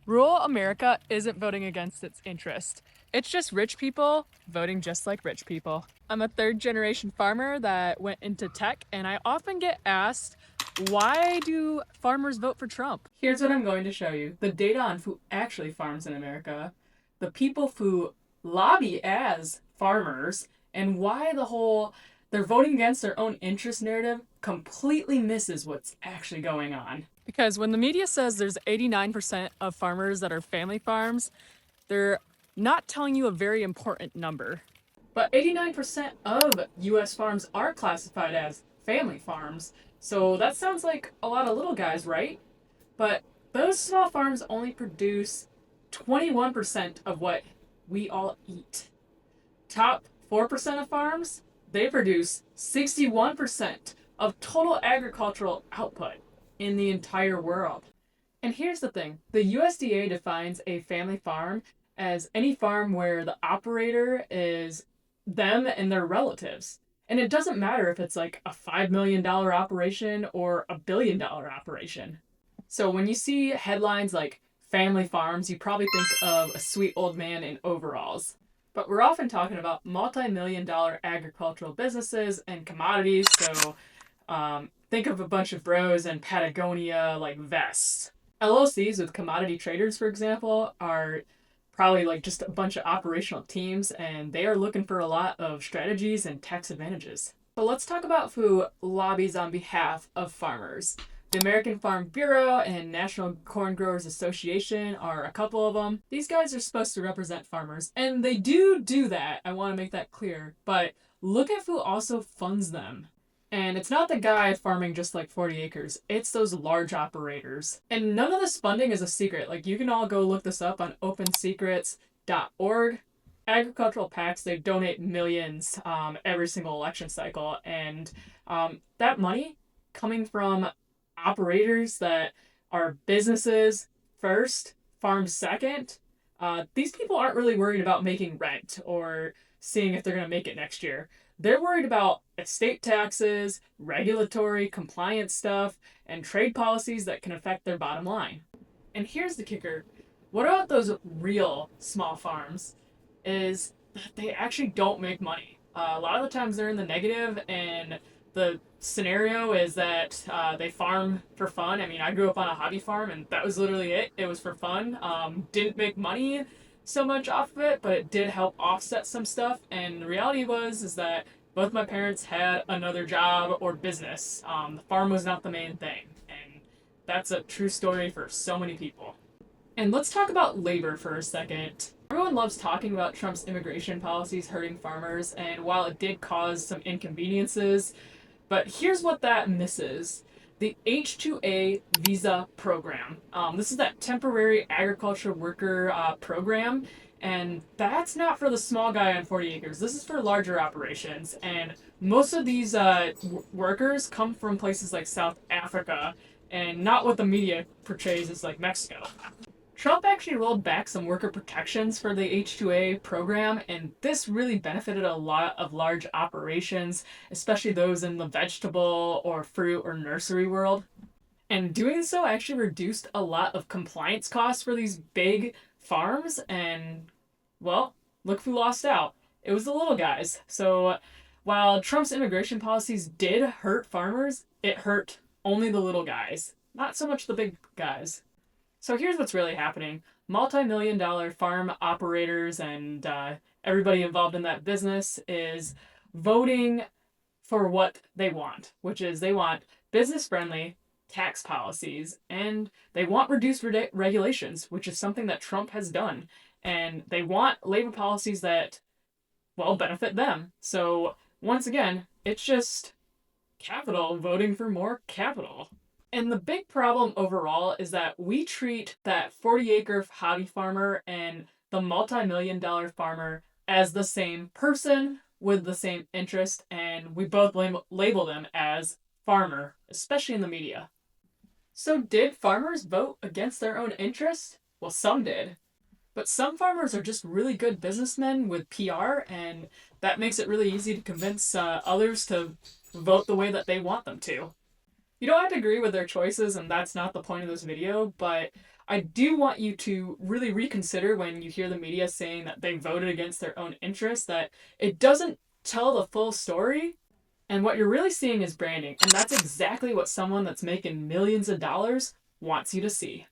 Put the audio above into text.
Rural America isn't voting against its interest. It's just rich people voting just like rich people. I'm a third generation farmer that went into tech, and I often get asked, why do farmers vote for Trump? Here's what I'm going to show you the data on who actually farms in America, the people who lobby as farmers, and why the whole they're voting against their own interest narrative completely misses what's actually going on. Because when the media says there's 89% of farmers that are family farms, they're not telling you a very important number. But 89% of US farms are classified as family farms, so that sounds like a lot of little guys, right? But those small farms only produce 21% of what we all eat. Top 4% of farms, they produce 61% of total agricultural output in the entire world. And here's the thing, the USDA defines a family farm as any farm where the operator is them and their relatives. And it doesn't matter if it's like a $5 million operation or $1 billion operation. So when you see headlines like family farms, you probably think of a sweet old man in overalls. But we're often talking about multi-million-dollar agricultural businesses and commodities. So think of a bunch of bros in Patagonia like vests. LLCs with commodity traders, for example, are probably like just a bunch of operational teams, and they are looking for a lot of strategies and tax advantages. But let's talk about who lobbies on behalf of farmers. The American Farm Bureau and National Corn Growers Association are a couple of them. These guys are supposed to represent farmers, and they do that. I want to make that clear. But look at who also funds them. And it's not the guy farming just like 40 acres, it's those large operators. And none of this funding is a secret. Like, you can all go look this up on opensecrets.org. Agricultural PACs, they donate millions every single election cycle. And that money coming from operators that are businesses first, farms second, these people aren't really worried about making rent or seeing if they're going to make it next year. They're worried about estate taxes, regulatory compliance stuff, and trade policies that can affect their bottom line. And here's the kicker. What about those real small farms? Is that they actually don't make money. A lot of the times they're in the negative, and the scenario is that they farm for fun. I mean, I grew up on a hobby farm, and that was literally it. It was for fun. Didn't make money so much off of it, but it did help offset some stuff. And the reality is that both my parents had another job or business. The farm was not the main thing, and that's a true story for so many people. And let's talk about labor for a second. Everyone loves talking about Trump's immigration policies hurting farmers, and while it did cause some inconveniences, but here's what that misses: the H-2A visa program. This is that temporary agriculture worker program, and that's not for the small guy on 40 acres. This is for larger operations, and most of these workers come from places like South Africa, and not what the media portrays as like Mexico. Trump actually rolled back some worker protections for the H-2A program, and this really benefited a lot of large operations, especially those in the vegetable or fruit or nursery world. And doing so actually reduced a lot of compliance costs for these big farms, and, well, look who lost out. It was the little guys. So while Trump's immigration policies did hurt farmers, it hurt only the little guys, not so much the big guys. So here's what's really happening. Multi-million-dollar farm operators and everybody involved in that business is voting for what they want, which is they want business-friendly tax policies, and they want reduced regulations, which is something that Trump has done. And they want labor policies that, well, benefit them. So once again, it's just capital voting for more capital. And the big problem overall is that we treat that 40-acre hobby farmer and the multi-million-dollar farmer as the same person with the same interest, and we both label them as farmer, especially in the media. So did farmers vote against their own interest? Well, some did. But some farmers are just really good businessmen with PR, and that makes it really easy to convince others to vote the way that they want them to. You don't have to agree with their choices, and that's not the point of this video, but I do want you to really reconsider when you hear the media saying that they voted against their own interests, that it doesn't tell the full story. And what you're really seeing is branding. And that's exactly what someone that's making millions of dollars wants you to see.